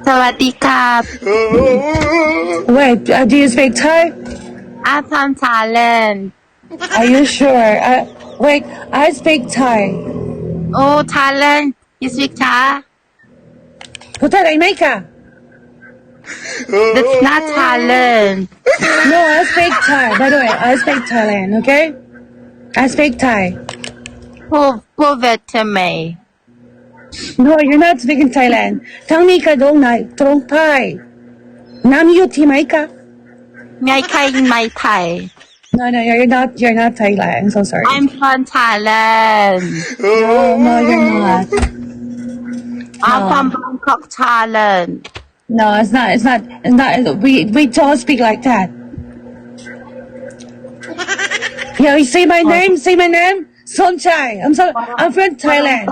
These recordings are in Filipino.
Sawadee-krap. Wait, do you speak Thai? I'm from Thailand. Are you sure? Wait, I speak Thai. Oh, Thailand. You speak Thai? Puta na ka? That's not Thailand. No, I speak Thai. By the way, I speak Thailand, okay? I speak Thai. Prove it to me. No, you're not speaking Thailand. Tang ka dong na trong Thai. Nam yu ti mai ka? Ngay kay my Thai. No, you're not Thailand. I'm so sorry. I'm from Thailand. No, you're not. I'm No. from Bangkok, Thailand. No, it's not. We don't speak like that. Yeah, you say my name? Say my name? Sonchai. I'm from Thailand.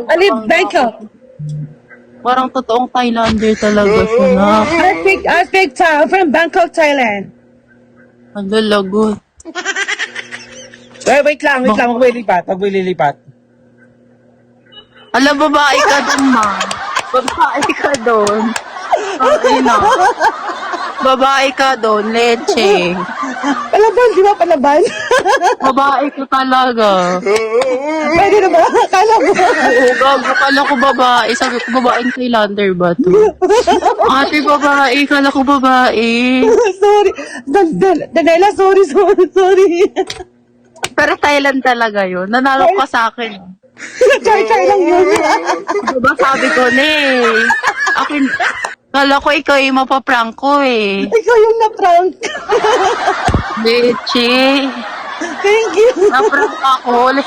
I live Bangkok. Parang totoong Thailander talaga siya na. I speak Thai. I'm from Bangkok, Thailand. Ang lalagot. Wait lang. Huwag mo ililipat. Alam, babae ka dun, ma. Babae ka dun. Okay na. Babae ka dun, leche. Palaban, di ba palaban? Babae ka talaga. Pwede na ba? Akala mo. Oo, gago. Kala ko babae. Sabi ko, babaeng Thailander ba to? Ate, babae. Kala ko babae. Sorry. Danela, sorry. Pero Thailand talaga yun. Nanalo ka sa akin. Char lang yun. Diba sabi ko na eh. Akin, kala ko ikaw yung mapaprank ko eh. Ikaw yung na-prank. Leche. Thank you. Naprank ako.